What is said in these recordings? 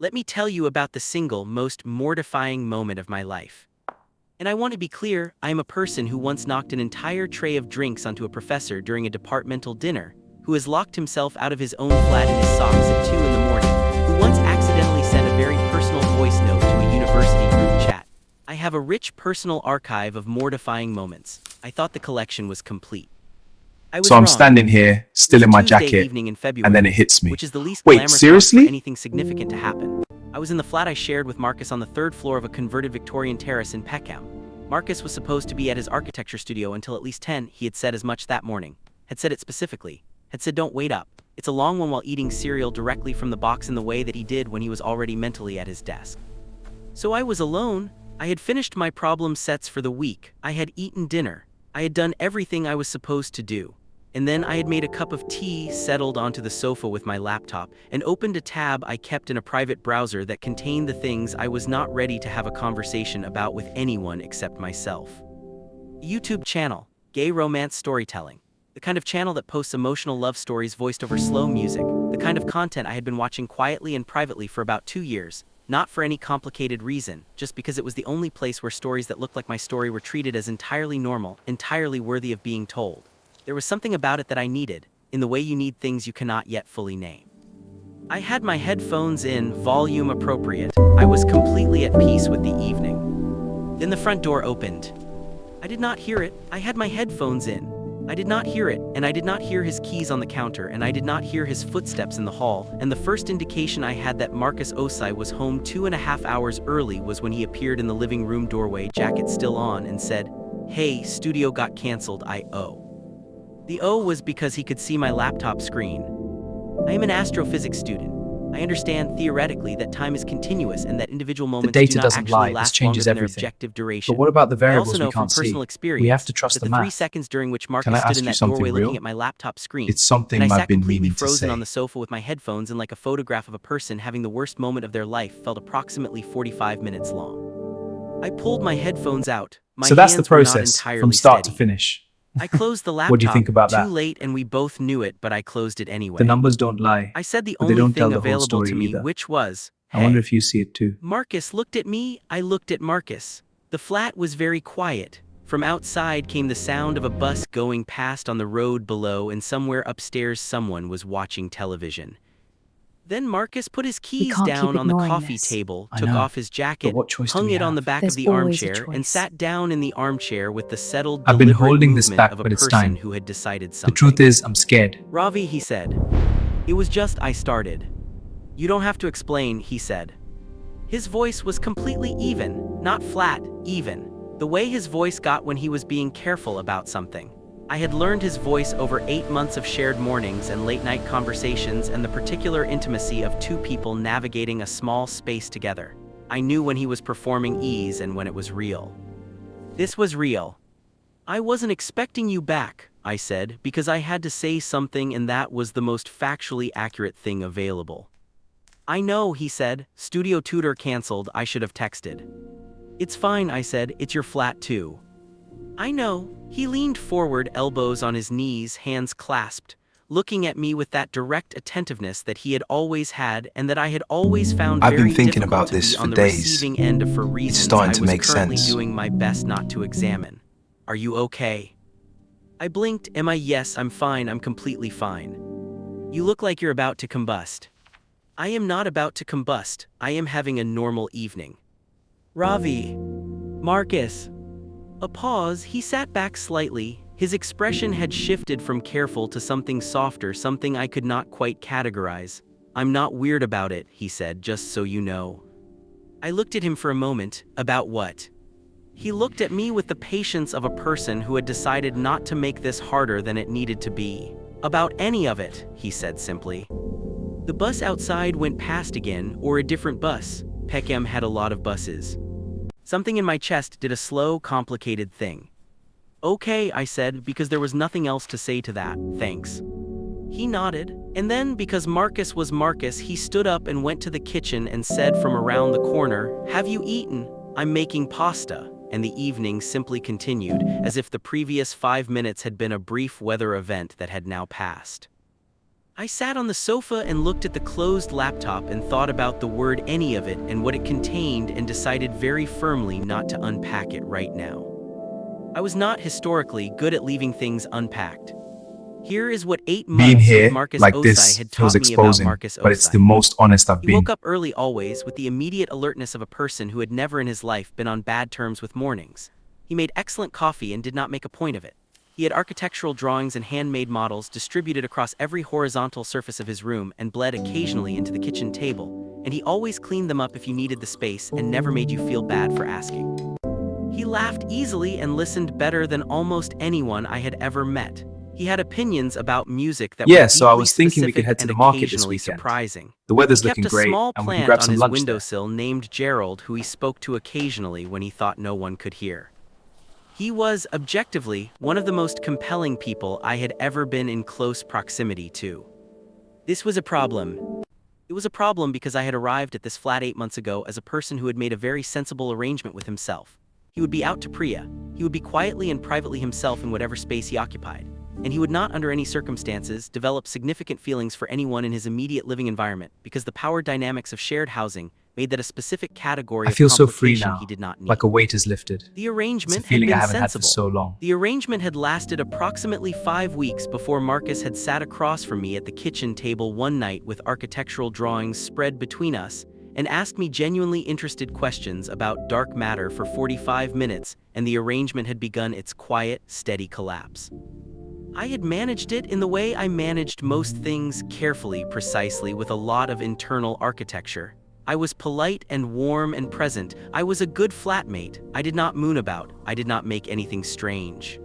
let me tell you about the single most mortifying moment of my life. And I want to be clear, I am a person who once knocked an entire tray of drinks onto a professor during a departmental dinner, who has locked himself out of his own flat in his socks at 2 in the morning, who once accidentally sent a very personal voice note to a university group chat. I have a rich personal archive of mortifying moments. I thought the collection was complete. I was So I'm wrong. standing here, It was still a in my Tuesday jacket, evening in and then it February, hits me. which is the least Wait, glamorous month for seriously? anything significant to happen. I was in the flat I shared with Marcus on the third floor of a converted Victorian terrace in Peckham. Marcus was supposed to be at his architecture studio until at least 10. He had said as much that morning. Had said it specifically. Had said don't wait up. It's a long one while eating cereal directly from the box in the way that he did when he was already mentally at his desk. So I was alone. I had finished my problem sets for the week. I had eaten dinner. I had done everything I was supposed to do. And then I had made a cup of tea, settled onto the sofa with my laptop, and opened a tab I kept in a private browser that contained the things I was not ready to have a conversation about with anyone except myself. A YouTube channel, gay romance storytelling. The kind of channel that posts emotional love stories voiced over slow music. The kind of content I had been watching quietly and privately for about 2 years, not for any complicated reason, just because it was the only place where stories that looked like my story were treated as entirely normal, entirely worthy of being told. There was something about it that I needed, in the way you need things you cannot yet fully name. I had my headphones in, volume appropriate. I was completely at peace with the evening. Then the front door opened. I did not hear it. I had my headphones in. I did not hear it, and I did not hear his keys on the counter, and I did not hear his footsteps in the hall, and the first indication I had that Marcus Osai was home 2.5 hours early was when he appeared in the living room doorway, jacket still on, and said, "Hey, studio got canceled, I owe." The O was because he could see my laptop screen. I am an astrophysics student. I understand theoretically that time is continuous and that individual moments do data not doesn't actually lie. This last longer changes than their everything. objective But duration. what about the I also variables we know from can't see? personal We experience have to trust that the the 3 math. seconds during which Can Marcus I stood ask in you that something doorway looking real? at my laptop screen, It's something and I I've sat been completely meaning to frozen on say. the sofa with my headphones and like a photograph of a person having the worst moment of their life felt approximately 45 minutes long. I pulled my headphones out. My So that's the hands were not process, from entirely start to steady. finish. I closed the What do you laptop, think about too that? late and we both knew it, but I closed it The anyway. numbers don't lie, I said the but they only don't tell thing the whole available to story me, either. which was, I wonder hey. if you see it too. Marcus looked at me, I looked at Marcus. The flat was very quiet. From outside came the sound of a bus going past on the road below, and somewhere upstairs someone was watching television. Then Marcus put his We keys can't keep down on the ignoring coffee this. table, I took know, off his but jacket, what choice do hung we it on the have? back There's of the always a armchair, and choice. sat down in the armchair with the settled, I've been deliberate holding this movement back, of a but it's person time. who had decided The something. truth is, I'm scared. Ravi, he said. It was just I started. You don't have to explain, he said. His voice was completely even, not flat, even. The way his voice got when he was being careful about something. I had learned his voice over 8 months of shared mornings and late-night conversations and the particular intimacy of 2 people navigating a small space together. I knew when he was performing ease and when it was real. This was real. I wasn't expecting you back, I said, because I had to say something and that was the most factually accurate thing available. I know, he said. Studio tutor canceled, I should have texted. It's fine, I said, it's your flat too. I know. He leaned forward, elbows on his knees, hands clasped, looking at me with that direct attentiveness that he had always had and that I had always found I've been very thinking difficult about to this be for on the days. receiving end of for reasons starting I to was make currently sense. doing my best not to examine. Are you okay? I blinked. Am I? Yes, I'm fine. I'm completely fine. You look like you're about to combust. I am not about to combust. I am having a normal evening. Ravi. Marcus. A pause. He sat back slightly. His expression had shifted from careful to something softer, something I could not quite categorize. I'm not weird about it, he said, just so you know. I looked at him for a moment. About what? He looked at me with the patience of a person who had decided not to make this harder than it needed to be. About any of it, he said simply. The bus outside went past again, or a different bus. Peckham had a lot of buses. Something in my chest did a slow, complicated thing. Okay, I said, because there was nothing else to say to that, thanks. He nodded, and then, because Marcus was Marcus, he stood up and went to the kitchen and said from around the corner, "Have you eaten? I'm making pasta." And the evening simply continued, as if the previous 5 minutes had been a brief weather event that had now passed. I sat on the sofa and looked at the closed laptop and thought about the word any of it and what it contained and decided very firmly not to unpack it right now. I was not historically good at leaving things unpacked. Here is what 8 Being months with here Marcus like Osai this had feels taught me about exposing, Marcus but it's Osai. the most honest I've He been. woke up early always with the immediate alertness of a person who had never in his life been on bad terms with mornings. He made excellent coffee and did not make a point of it. He had architectural drawings and handmade models distributed across every horizontal surface of his room and bled occasionally into the kitchen table, and he always cleaned them up if you needed the space and never made you feel bad for asking. He laughed easily and listened better than almost anyone I had ever met. He had opinions about music that were Yeah, so I deeply was thinking we could specific head to and the market this occasionally weekend. surprising. The weather's He kept looking a great, small and we can plant grab on some his lunch there. windowsill named Gerald, who he spoke to occasionally when he thought no one could hear. He was, objectively, one of the most compelling people I had ever been in close proximity to. This was a problem. It was a problem because I had arrived at this flat 8 months ago as a person who had made a very sensible arrangement with himself. He would be out to Priya, he would be quietly and privately himself in whatever space he occupied, and he would not under any circumstances develop significant feelings for anyone in his immediate living environment because the power dynamics of shared housing made that a specific category I of feel so free complication now, he did not need. like a weight is lifted. The It's a arrangement had feeling I been haven't had for sensible. so long. The arrangement had lasted approximately 5 weeks before Marcus had sat across from me at the kitchen table one night with architectural drawings spread between us and asked me genuinely interested questions about dark matter for 45 minutes, and the arrangement had begun its quiet, steady collapse. I had managed it in the way I managed most things, carefully, precisely, with a lot of internal architecture. I was polite and warm and present. I was a good flatmate. I did not moon about. I did not make anything strange.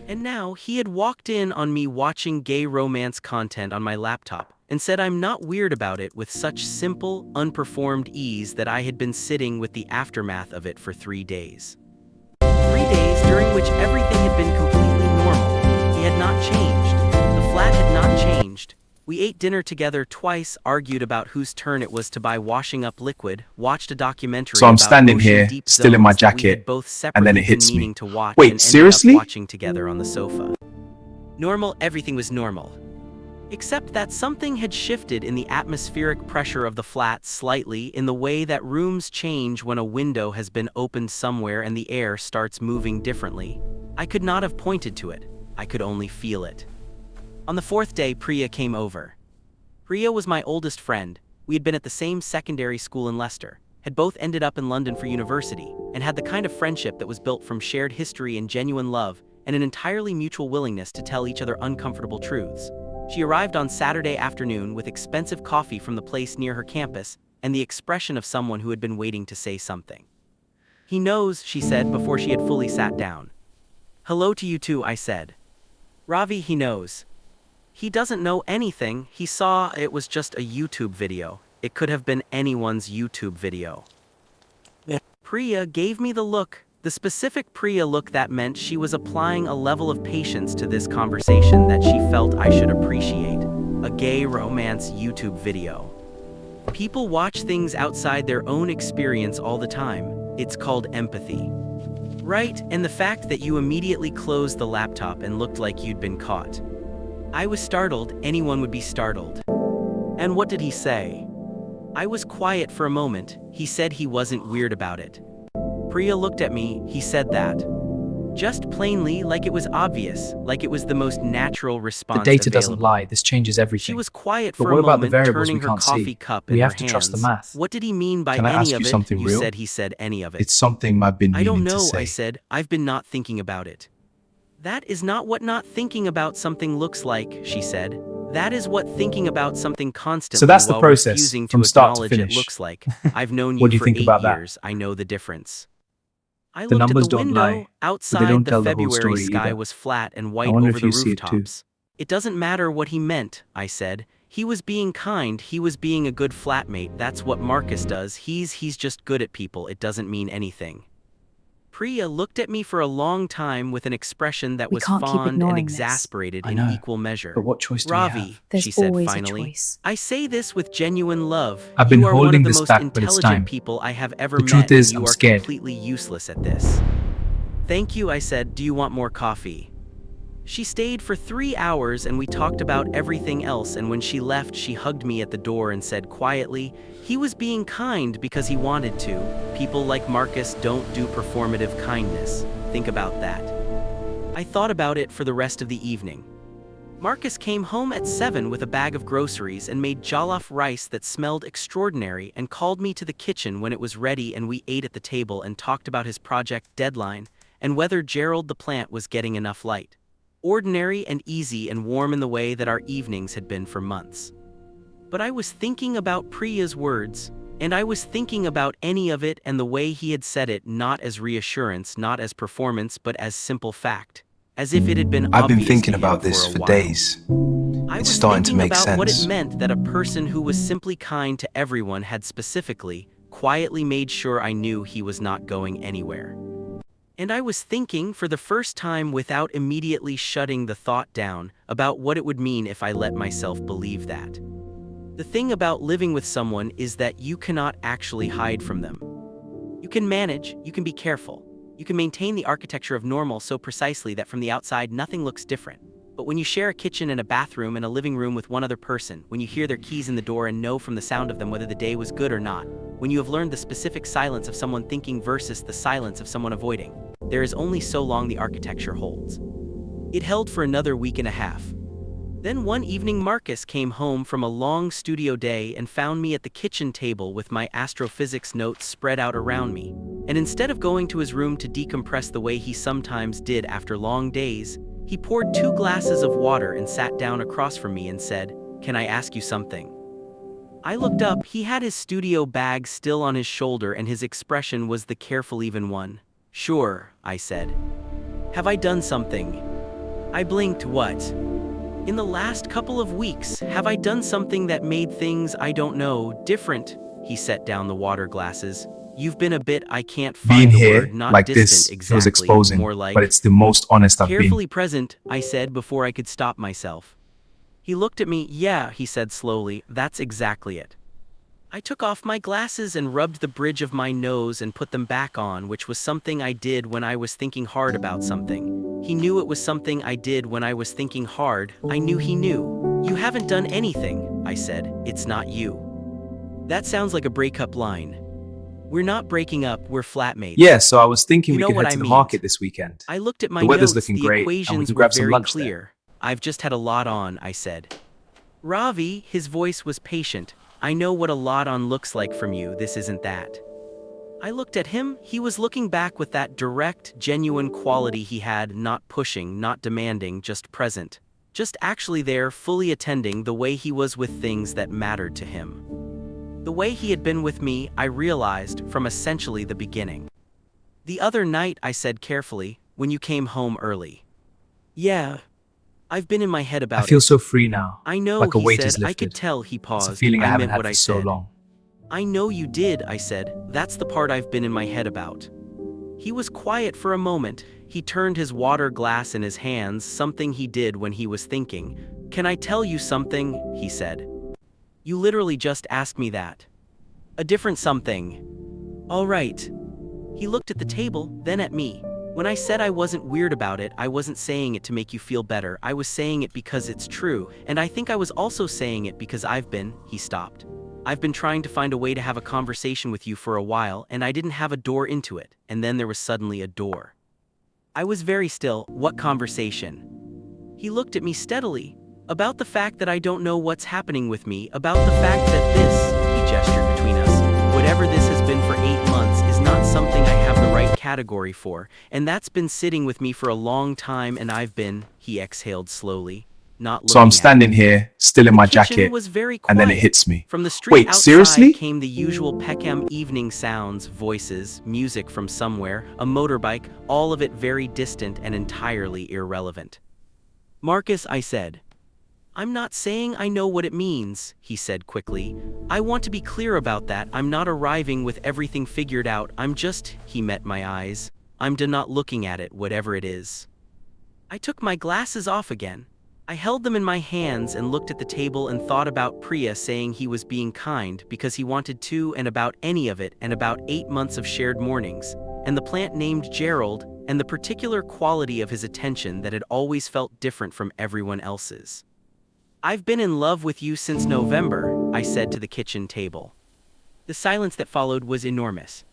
And now he had walked in on me watching gay romance content on my laptop and said I'm not weird about it with such simple, unperformed ease that I had been sitting with the aftermath of it for 3 days. 3 days during which everything had been completely normal. He had not changed. The flat had not changed. We ate dinner together twice, argued about whose turn it was to buy washing up liquid, watched a documentary So I'm about standing ocean here, deep still in my zones that we had jacket, both and separately then it been hits me. meaning to watch Wait, and seriously? ended up watching together on the sofa. Normal, everything was normal. Except that something had shifted in the atmospheric pressure of the flat slightly in the way that rooms change when a window has been opened somewhere and the air starts moving differently. I could not have pointed to it. I could only feel it. On the 4th day, Priya came over. Priya was my oldest friend. We had been at the same secondary school in Leicester, had both ended up in London for university, and had the kind of friendship that was built from shared history and genuine love, and an entirely mutual willingness to tell each other uncomfortable truths. She arrived on Saturday afternoon with expensive coffee from the place near her campus and the expression of someone who had been waiting to say something. "He knows," she said before she had fully sat down. "Hello to you too," I said. "Ravi, he knows. He doesn't know anything. He saw it was just a YouTube video. It could have been anyone's YouTube video." Yeah. Priya gave me the look, the specific Priya look that meant she was applying a level of patience to this conversation that she felt I should appreciate. A gay romance YouTube video. People watch things outside their own experience all the time. It's called empathy. Right, and the fact that you immediately closed the laptop and looked like you'd been caught. I was startled. Anyone would be startled. And what did he say? I was quiet for a moment. He said he wasn't weird about it. Priya looked at me. He said that. Just plainly, like it was obvious, like it was the most natural response The data available. doesn't lie. This changes everything. She was quiet But for what a about the moment, variables turning we her can't coffee see? cup We in have her to trust the hands. math. What did he mean by Can I any ask of you it? something You real? said he said any of it. It's something I've been I don't meaning to know, say. I said. I've been not thinking about it. That is not what not thinking about something looks like, she said. That is what thinking about something constantly So that's the while process, refusing from to start to acknowledge it finish. looks like. I've known What you do you for think 8 about that? years. I know the difference. I The looked at numbers the don't window. lie, but they Outside, don't the tell the whole February story sky either. was flat and I white wonder over if the you see it too. rooftops. It doesn't matter what he meant, I said. He was being kind. He was being a good flatmate. That's what Marcus does. He's just good at people. It doesn't mean anything. Priya looked at me for a long time with an expression that We was can't keep fond and ignoring this. exasperated I in know, equal measure. but what choice do we Ravi, have? There's she said always a finally. choice. I say this with genuine love. I've been You are one holding of the this most back, but it's intelligent time. people I have ever The met, truth is, and you I'm are scared. completely useless at this. Thank you, I said. Do you want more coffee? She stayed for 3 hours and we talked about everything else, and when she left, she hugged me at the door and said quietly, "He was being kind because he wanted to. People like Marcus don't do performative kindness. Think about that." I thought about it for the rest of the evening. Marcus came home at 7 with a bag of groceries and made jollof rice that smelled extraordinary and called me to the kitchen when it was ready, and we ate at the table and talked about his project deadline and whether Gerald the plant was getting enough light. Ordinary and easy and warm in the way that our evenings had been for months. But I was thinking about Priya's words, and I was thinking about any of it and the way he had said it, not as reassurance, not as performance, but as simple fact. As if it had been I've been obvious thinking to him about this for a for while. days. I It's was starting to thinking make about what it sense. meant that a person who was simply kind to everyone had specifically, quietly made sure I knew he was not going anywhere. And I was thinking, for the first time without immediately shutting the thought down, about what it would mean if I let myself believe that. The thing about living with someone is that you cannot actually hide from them. You can manage, you can be careful. You can maintain the architecture of normal so precisely that from the outside nothing looks different. But when you share a kitchen and a bathroom and a living room with one other person, when you hear their keys in the door and know from the sound of them whether the day was good or not, when you have learned the specific silence of someone thinking versus the silence of someone avoiding, there is only so long the architecture holds. It held for another week and a half. Then one evening Marcus came home from a long studio day and found me at the kitchen table with my astrophysics notes spread out around me. And instead of going to his room to decompress the way he sometimes did after long days, he poured 2 glasses of water and sat down across from me and said, "Can I ask you something?" I looked up. He had his studio bag still on his shoulder and his expression was the careful even one. "Sure," I said. "Have I done something?" I blinked. "What?" "In the last couple of weeks, have I done something that made things, I don't know, different?" He set down the water glasses. "You've been a bit, I can't Being find the here word, not like distant this exactly, feels exposing, more like but it's the most honest I've been. carefully present," I said before I could stop myself. He looked at me. "Yeah," he said slowly, "that's exactly it." I took off my glasses and rubbed the bridge of my nose and put them back on, which was something I did when I was thinking hard about something. He knew it was something I did when I was thinking hard. I knew he knew. "You haven't done anything," I said. "It's not you." That sounds like a breakup line. We're not breaking up, we're flatmates. Yeah, so I was thinking You we know could what head I to the mean. market this weekend. I looked at my The weather's notes. looking The great, and we equations can were grab some very lunch there. clear. "I've just had a lot on," I said. "Ravi," his voice was patient. "I know what a lot on looks like from you. This isn't that." I looked at him. He was looking back with that direct, genuine quality he had, not pushing, not demanding, just present. Just actually there, fully attending the way he was with things that mattered to him. The way he had been with me, I realized, from essentially the beginning. "The other night," I said carefully, "when you came home early." "Yeah. I've been in my head I about feel it." so free now. "I know," Like a he weight said. is I lifted. could tell. He paused. It's a feeling I haven't meant had what for I so said. long. "I know you did," I said. "That's the part I've been in my head about." He was quiet for a moment. He turned his water glass in his hands, something he did when he was thinking. "Can I tell you something?" he said. "You literally just asked me that." "A different something." "All right." He looked at the table, then at me. "When I said I wasn't weird about it, I wasn't saying it to make you feel better. I was saying it because it's true, and I think I was also saying it because he stopped. "I've been trying to find a way to have a conversation with you for a while, and I didn't have a door into it, and then there was suddenly a door." I was very still. "What conversation?" He looked at me steadily. "About the fact that I don't know what's happening with me, about the fact that this," he gestured between us, "whatever this has been for 8 months is not something I have the right category for, and that's been sitting with me for a long time, and I've been," he exhaled slowly, "not looking So I'm at standing it." here, still in The my kitchen jacket, was very and then it quiet. hits me. From the street Wait, outside seriously? came the usual Peckham evening sounds, voices, music from somewhere, a motorbike, all of it very distant and entirely irrelevant. "Marcus," I said. "I'm not saying I know what it means," he said quickly. "I want to be clear about that. I'm not arriving with everything figured out. I'm just," he met my eyes, "I'm not looking at it, whatever it is." I took my glasses off again. I held them in my hands and looked at the table and thought about Priya saying he was being kind because he wanted to, and about any of it, and about 8 months of shared mornings, and the plant named Gerald, and the particular quality of his attention that had always felt different from everyone else's. "I've been in love with you since November," I said to the kitchen table. The silence that followed was enormous.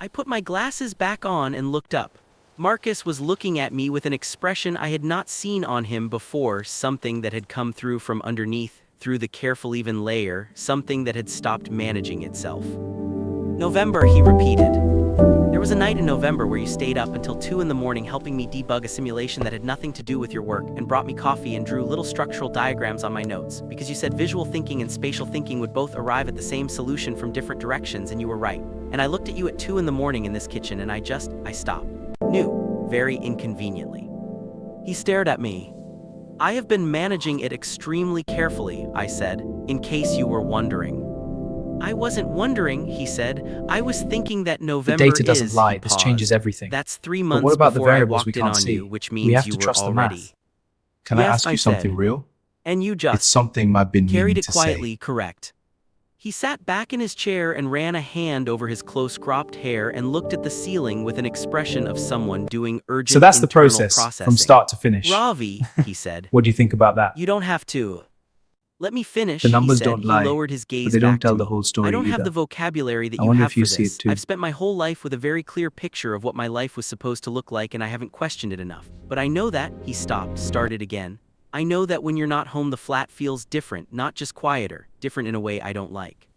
I put my glasses back on and looked up. Marcus was looking at me with an expression I had not seen on him before, something that had come through from underneath, through the careful even layer, something that had stopped managing itself. "November," he repeated. "There was a night in November where you stayed up until 2 in the morning helping me debug a simulation that had nothing to do with your work and brought me coffee and drew little structural diagrams on my notes, because you said visual thinking and spatial thinking would both arrive at the same solution from different directions, and you were right. And I looked at you at 2 in the morning in this kitchen and I stopped. Knew, very inconveniently." He stared at me. "I have been managing it extremely carefully," I said, "in case you were wondering." "I wasn't wondering," he said. "I was thinking that The November data doesn't is," lie. he This paused. changes everything. "That's 3 But months what about the before I variables we walked in can't on see? you, which We means have you to were trust the already." math. Can I "Yes," ask I you something said. real? "And you It's just something I've been carried meaning it to quietly, say. correct." He sat back in his chair and ran a hand over his close-cropped hair and looked at the ceiling with an expression of someone doing urgent So that's the internal process, processing. from start to finish. "Ravi," he said. What do you think about that? "You don't have to." "Let me finish," The he numbers said. don't He lie, lowered his but gaze they don't back to tell the me. whole story "I don't have either. the vocabulary that I you wonder have if you for see this. it too. I've spent my whole life with a very clear picture of what my life was supposed to look like, and I haven't questioned it enough. But I know that," he stopped, started again. "I know that when you're not home the flat feels different, not just quieter, different in a way I don't like.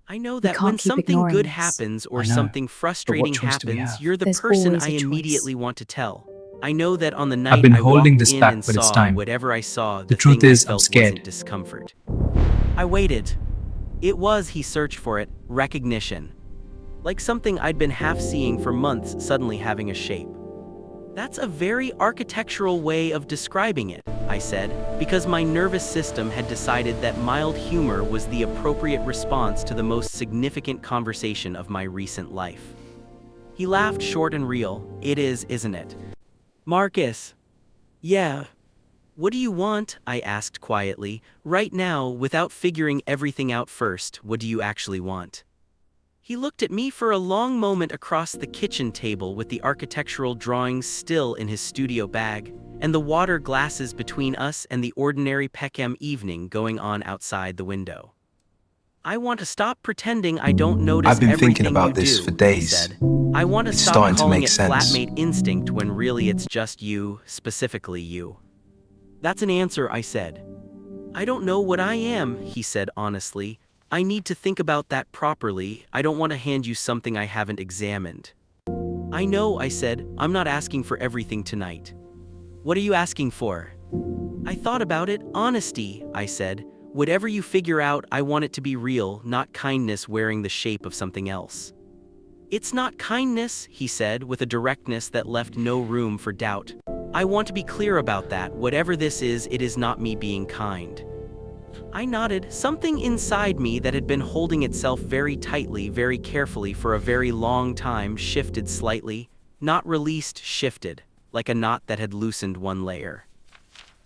I know that when can't keep something ignoring good this. happens or I know, something but what frustrating choice do we happens, have? you're the There's person always I a choice. immediately want to tell. I know that on the I've night been I holding walked this in back, and but it's saw time. whatever I saw, The the truth thing I is, I'm felt scared. wasn't discomfort. I waited. It was, he searched for it, recognition. Like something I'd been half seeing for months suddenly having a shape. "That's a very architectural way of describing it," I said, because my nervous system had decided that mild humor was the appropriate response to the most significant conversation of my recent life. He laughed short and real. "It is, isn't it?" "Marcus." "Yeah. What do you want?" I asked quietly. "Right now, without figuring everything out first, what do you actually want?" He looked at me for a long moment across the kitchen table with the architectural drawings still in his studio bag, and the water glasses between us and the ordinary Peckham evening going on outside the window. "I want to stop pretending I don't notice I've been everything thinking about you this do," for he days. said. "I want to It's stop starting to calling make it sense. flatmate instinct when really it's just you, specifically you." "That's an answer," I said. "I don't know what I am," he said honestly. "I need to think about that properly. I don't want to hand you something I haven't examined." "I know," I said. "I'm not asking for everything tonight." "What are you asking for?" "I thought about it. Honesty," I said. "Whatever you figure out, I want it to be real, not kindness wearing the shape of something else." "It's not kindness," he said with a directness that left no room for doubt. "I want to be clear about that. Whatever this is, it is not me being kind." I nodded. Something inside me that had been holding itself very tightly, very carefully for a very long time shifted slightly. Not released, shifted, like a knot that had loosened one layer.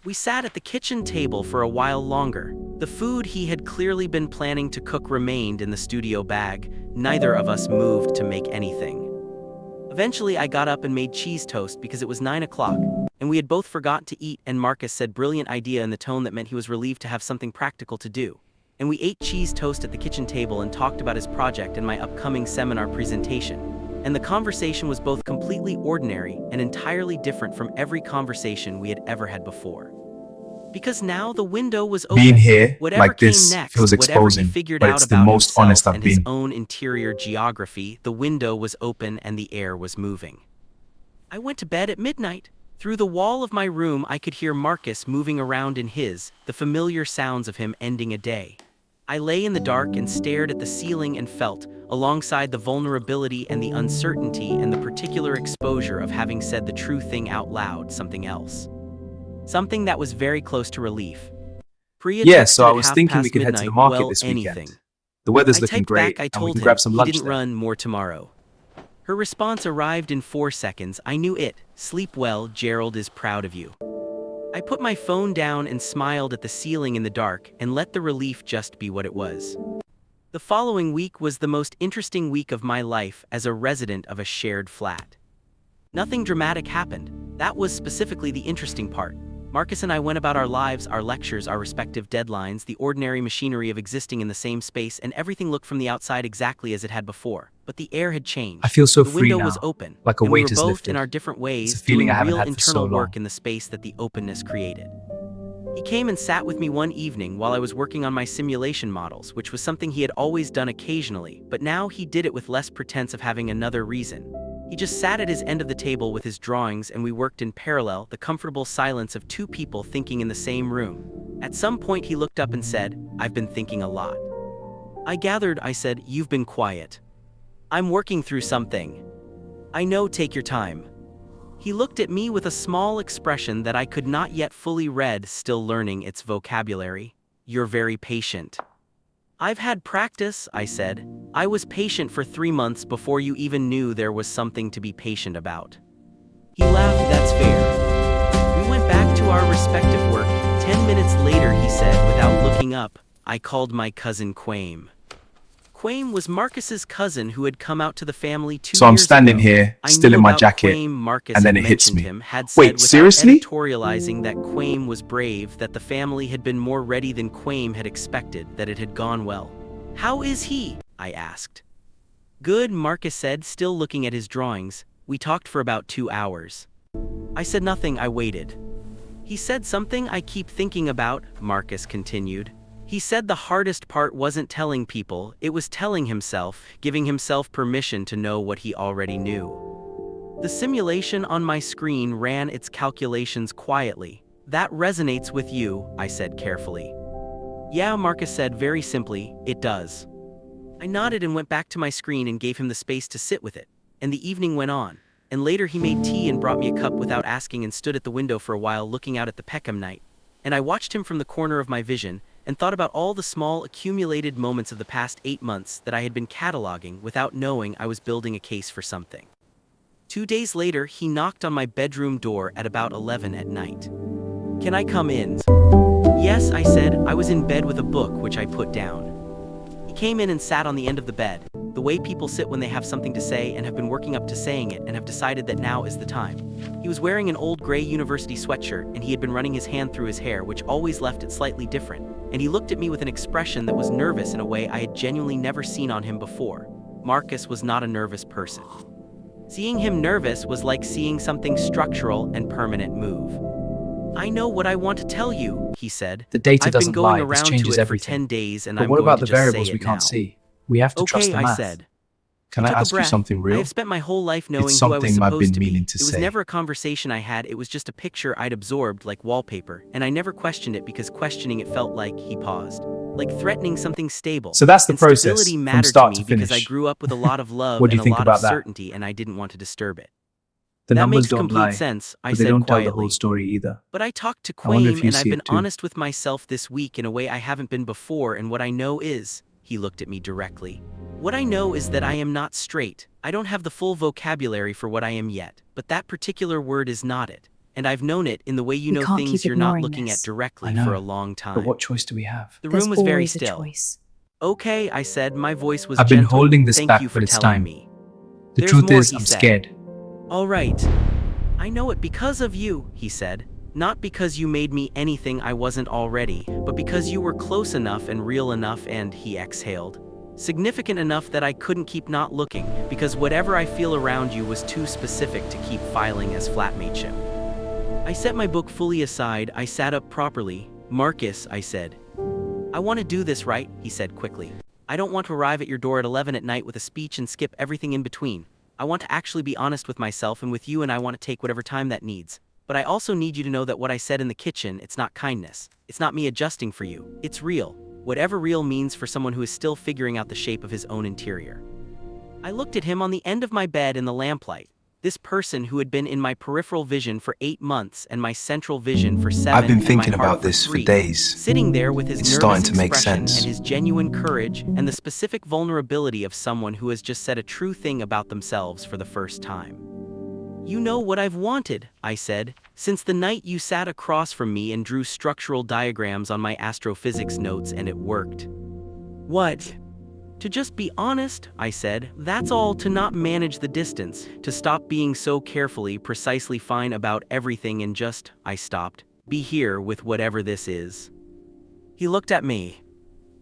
We sat at the kitchen table for a while longer. The food he had clearly been planning to cook remained in the studio bag. Neither of us moved to make anything. Eventually, I got up and made cheese toast because it was 9 o'clock, and we had both forgotten to eat, and Marcus said brilliant idea in the tone that meant he was relieved to have something practical to do. And we ate cheese toast at the kitchen table and talked about his project and my upcoming seminar presentation. And the conversation was both completely ordinary and entirely different from every conversation we had ever had before. Because now the window was open. Being here, Whatever like came this, next, feels whatever he exposing, figured but out it's the about most himself honest I've and his been. own interior geography, the window was open and the air was moving. I went to bed at midnight. Through the wall of my room, I could hear Marcus moving around in his, the familiar sounds of him ending a day. I lay in the dark and stared at the ceiling and felt, alongside the vulnerability and the uncertainty and the particular exposure of having said the true thing out loud, something else. Something that was very close to relief. Priya Yeah, texted so I at was thinking we 5 past could head to the midnight, market well, this anything. weekend. The weather's I looking typed great, back, I and we told can him grab some he lunch didn't there. run more tomorrow. Her response arrived in 4 seconds. I knew it. Sleep well, Gerald is proud of you. I put my phone down and smiled at the ceiling in the dark and let the relief just be what it was. The following week was the most interesting week of my life as a resident of a shared flat. Nothing dramatic happened. That was specifically the interesting part. Marcus and I went about our lives, our lectures, our respective deadlines, the ordinary machinery of existing in the same space, and everything looked from the outside exactly as it had before. But the air had changed. I feel so The free window now, was open, like a and we were weight is both lifted. in our different ways It's a feeling doing I haven't real had for so internal long. work in the space that the openness created. He came and sat with me one evening while I was working on my simulation models, which was something he had always done occasionally, but now he did it with less pretense of having another reason. He just sat at his end of the table with his drawings, and we worked in parallel, the comfortable silence of two people thinking in the same room. At some point he looked up and said, "I've been thinking a lot." I gathered, I said, "You've been quiet." "I'm working through something." "I know, take your time." He looked at me with a small expression that I could not yet fully read, still learning its vocabulary. "You're very patient." "I've had practice," I said. "I was patient for 3 months before you even knew there was something to be patient about." He laughed. "That's fair." We went back to our respective work. 10 minutes later, he said, without looking up, "I called my cousin Quame." Quame was Marcus's cousin who had come out to the family 2 So I'm years standing ago. here, I still knew in my about jacket, Quame. Marcus and then had it hits mentioned me. him, had said Wait, without seriously? editorializing that Quame was brave, that the family had been more ready than Quame had expected, that it had gone well. "How is he?" I asked. "Good," Marcus said, still looking at his drawings. "We talked for about 2 hours." I said nothing. I waited. "He said something I keep thinking about," Marcus continued. "He said the hardest part wasn't telling people, it was telling himself, giving himself permission to know what he already knew." The simulation on my screen ran its calculations quietly. "That resonates with you," I said carefully. "Yeah," Marcus said very simply, "it does." I nodded and went back to my screen and gave him the space to sit with it. And the evening went on. And later he made tea and brought me a cup without asking, and stood at the window for a while looking out at the Peckham night. And I watched him from the corner of my vision, and thought about all the small accumulated moments of the past 8 months that I had been cataloging without knowing I was building a case for something. 2 days later, he knocked on my bedroom door at about 11 at night. "Can I come in?" "Yes," I said. I was in bed with a book, which I put down. He came in and sat on the end of the bed, the way people sit when they have something to say and have been working up to saying it and have decided that now is the time. He was wearing an old gray university sweatshirt, and he had been running his hand through his hair, which always left it slightly different, and he looked at me with an expression that was nervous in a way I had genuinely never seen on him before. Marcus was not a nervous person. Seeing him nervous was like seeing something structural and permanent move. "I know what I want to tell you," he said. The data "I've been doesn't going lie. This around to changes it for everything. 10 days, and But I'm what going about to the just say variables it we can't now." see? We have to trust "Okay," the I math. said. Can I I took a ask you breath. something I real? have spent my whole life knowing It's who I was something I've supposed been to be. meaning to It was say. never a conversation I had, it was just a picture I'd absorbed like wallpaper, and I never questioned it because questioning it felt like, he paused, like threatening something stable. So that's the And process, stability from mattered to start me to because I finish. grew up with a lot of love What do and you a think lot of about that? certainty, and I didn't want to disturb it. The "That numbers makes don't complete lie, sense," I but they said don't tell the whole quietly. story either. "But I talked to I wonder if Quame, you and I've see been it too. honest with myself this week in a way I haven't been before, and what I know is," he looked at me directly, "what I know is that I am not straight. I don't have the full vocabulary for what I am yet, but that particular word is not it. And I've known it in the way you We know can't things keep you're not ignoring looking at this. directly I know, for a long time." But what choice do we have? The There's room was very always a still. choice. "Okay," I said, my voice was I've been gentle. holding this "Thank back, you for but it's telling time. me." The "There's truth more," is, he I'm said. scared. "All right. I know it because of you," he said. "Not because you made me anything I wasn't already, but because you were close enough and real enough and," he exhaled, "significant enough that I couldn't keep not looking, because whatever I feel around you was too specific to keep filing as flatmateship." I set my book fully aside. I sat up properly. "Marcus," I said. "I want to do this right," he said quickly. "I don't want to arrive at your door at 11 at night with a speech and skip everything in between. I want to actually be honest with myself and with you, and I want to take whatever time that needs. But I also need you to know that what I said in the kitchen, it's not kindness. It's not me adjusting for you. It's real. Whatever real means for someone who is still figuring out the shape of his own interior." I looked at him on the end of my bed in the lamplight. This person who had been in my peripheral vision for 8 months and my central vision for 7, I've been and my thinking heart about for this for 3, days. sitting there with his It's nervous starting to make expression sense. and his genuine courage and the specific vulnerability of someone who has just said a true thing about themselves for the first time. "You know what I've wanted," I said, "since the night you sat across from me and drew structural diagrams on my astrophysics notes, and it worked." "What?" To just be honest, I said, that's all. To not manage the distance, to stop being so carefully, precisely fine about everything and just, I stopped, be here with whatever this is. He looked at me.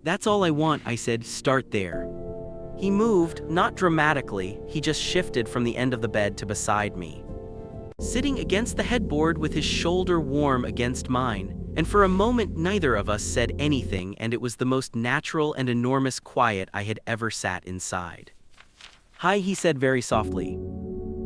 That's all I want, I said, start there. He moved, not dramatically, he just shifted from the end of the bed to beside me, sitting against the headboard with his shoulder warm against mine, and for a moment neither of us said anything, and it was the most natural and enormous quiet I had ever sat inside. Hi, he said very softly.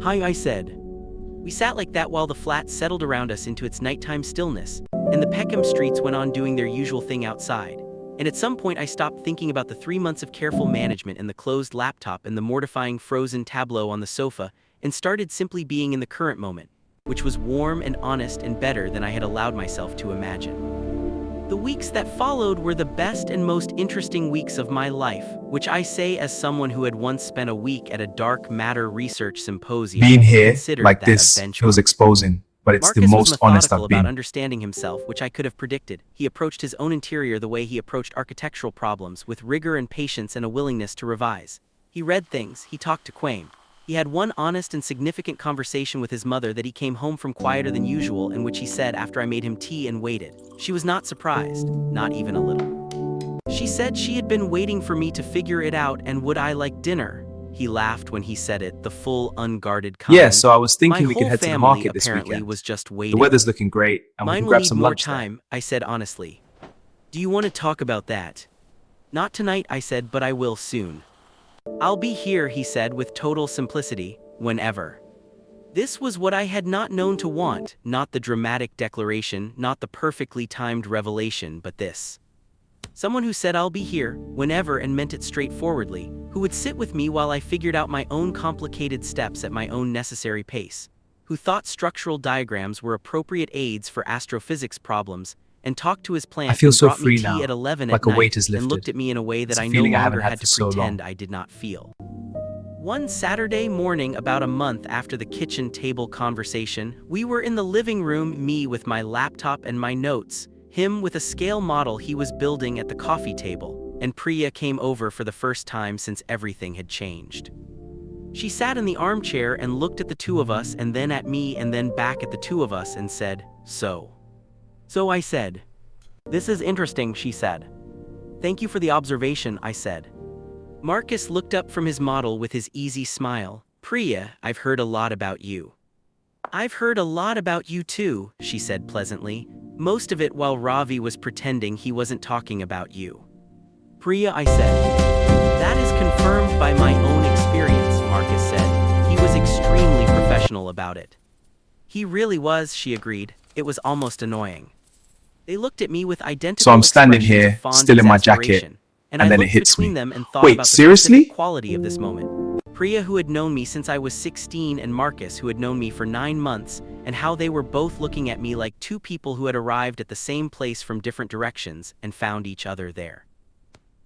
Hi, I said. We sat like that while the flat settled around us into its nighttime stillness, and the Peckham streets went on doing their usual thing outside. And at some point I stopped thinking about the 3 months of careful management and the closed laptop and the mortifying frozen tableau on the sofa, and started simply being in the current moment, which was warm and honest and better than I had allowed myself to imagine. The weeks that followed were the best and most interesting weeks of my life, which I say as someone who had once spent a week at a dark matter research symposium. Being here considered like that a this benchmark. feels exposing, but it's the Marcus was most honest methodical I've about been. understanding himself, which I could have predicted. He approached his own interior the way he approached architectural problems, with rigor and patience and a willingness to revise. He read things, he talked to Quame. He had one honest and significant conversation with his mother that he came home from quieter than usual, in which he said after I made him tea and waited. She was not surprised, not even a little. She said she had been waiting for me to figure it out and would I like dinner. He laughed when he said it, the full, unguarded kind. Yeah, so I was thinking My we could whole head to the family market this apparently weekend. was just The waiting. weather's looking great, and we Mine can will grab need some more lunch there. time, I said honestly. Do you want to talk about that? Not tonight, I said, but I will soon. I'll be here, he said with total simplicity, whenever. This was what I had not known to want, not the dramatic declaration, not the perfectly timed revelation, but this. Someone who said I'll be here, whenever, and meant it straightforwardly, who would sit with me while I figured out my own complicated steps at my own necessary pace, who thought structural diagrams were appropriate aids for astrophysics problems, and talked to his plant I feel and so brought me free tea now, at 11 like at a night, weight is and lifted. looked at me in a way that It's a I no feeling I longer haven't had had for to so long. pretend I did not feel. One Saturday morning, about a month after the kitchen table conversation, we were in the living room, me with my laptop and my notes, him with a scale model he was building at the coffee table, and Priya came over for the first time since everything had changed. She sat in the armchair and looked at the two of us and then at me and then back at the two of us and said, So I said. This is interesting, she said. Thank you for the observation, I said. Marcus looked up from his model with his easy smile. Priya, I've heard a lot about you. I've heard a lot about you too, she said pleasantly, most of it while Ravi was pretending he wasn't talking about you. Priya, I said. That is confirmed by my own experience, Marcus said. He was extremely professional about it. He really was, she agreed. It was almost annoying. They looked at me with identical So I'm standing expressions of here, fond still in my jacket, exasperation, and I then it looked hits between me. them and thought Wait, about the seriously? specific quality of this moment. Priya, who had known me since I was 16, and Marcus, who had known me for 9 months, and how they were both looking at me like two people who had arrived at the same place from different directions and found each other there.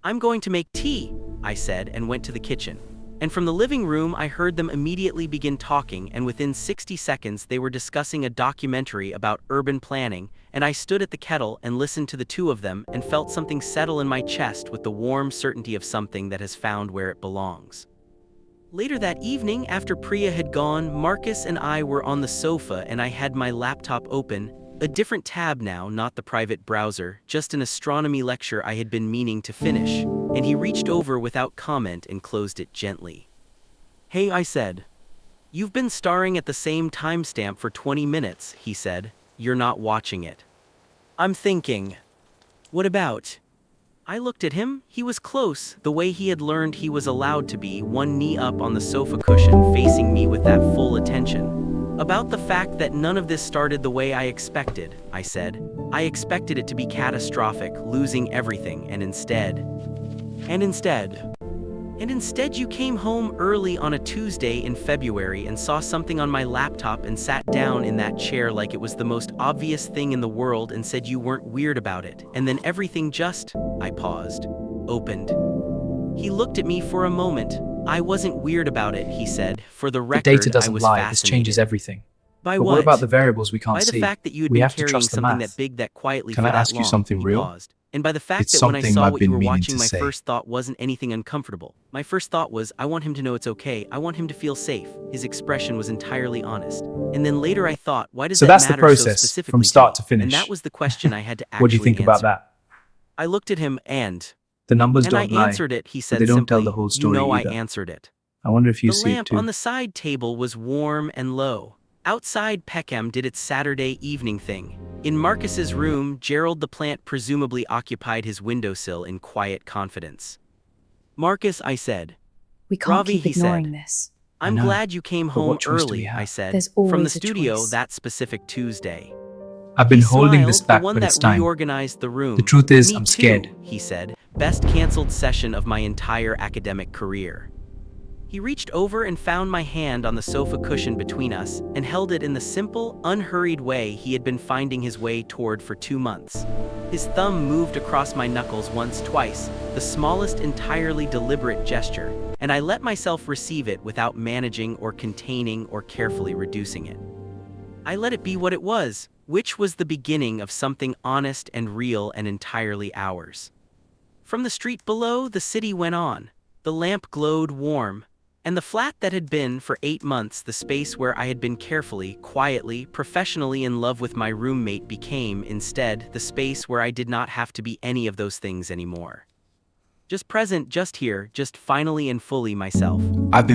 I'm going to make tea, I said, and went to the kitchen. And from the living room I heard them immediately begin talking, and within 60 seconds they were discussing a documentary about urban planning, and I stood at the kettle and listened to the two of them and felt something settle in my chest with the warm certainty of something that has found where it belongs. Later that evening, after Priya had gone, Marcus and I were on the sofa and I had my laptop open, a different tab now, not the private browser, just an astronomy lecture I had been meaning to finish, and he reached over without comment and closed it gently. Hey, I said. You've been starring at the same timestamp for 20 minutes, he said. You're not watching it. I'm thinking. What about? I looked at him. He was close, the way he had learned he was allowed to be, one knee up on the sofa cushion, facing me with that full attention. About the fact that none of this started the way I expected, I said. I expected it to be catastrophic, losing everything, and instead you came home early on a Tuesday in February and saw something on my laptop and sat down in that chair like it was the most obvious thing in the world and said you weren't weird about it, and then everything just, I paused, opened. He looked at me for a moment. I wasn't weird about it, he said. For the The record, data I doesn't was lie. fascinated. This changes everything. By But what? what about the variables we can't By see? the fact that you had We been have to carrying trust the something math. that big that quietly Can for I that ask you long. something He real? paused. And by the fact It's that when I something saw I've what you been were meaning watching, to my say. first thought wasn't anything uncomfortable. My first thought was, I want him to know it's okay. I want him to feel safe. His expression was entirely honest. And then later I thought, why does So that that's the matter so process from specifically to start me? to finish. And that was the question I had to What do you actually think about answer. that? I looked at him and The numbers I don't lie, answered it, he but said they don't tell simply. the whole You story know I either. answered it. I wonder if you The see it lamp too. on the side table was warm and low. Outside, Peckham did its Saturday evening thing. In Marcus's room, Gerald the plant presumably occupied his windowsill in quiet confidence. Marcus, I said. We can't Ravi, keep he ignoring said. this. I'm know, glad you came but home what choice do we early, I have? said. There's From the always a studio choice. that specific Tuesday. I've been He holding this smiled, back, the one but that it's time. reorganized the room. The truth is, Me I'm too, scared. he said. Best canceled session of my entire academic career. He reached over and found my hand on the sofa cushion between us and held it in the simple, unhurried way he had been finding his way toward for 2 months. His thumb moved across my knuckles once, twice, the smallest entirely deliberate gesture, and I let myself receive it without managing or containing or carefully reducing it. I let it be what it was, which was the beginning of something honest and real and entirely ours. From the street below, the city went on. The lamp glowed warm, and the flat that had been, for 8 months, the space where I had been carefully, quietly, professionally in love with my roommate became, instead, the space where I did not have to be any of those things anymore. Just present, just here, just finally and fully myself. I've been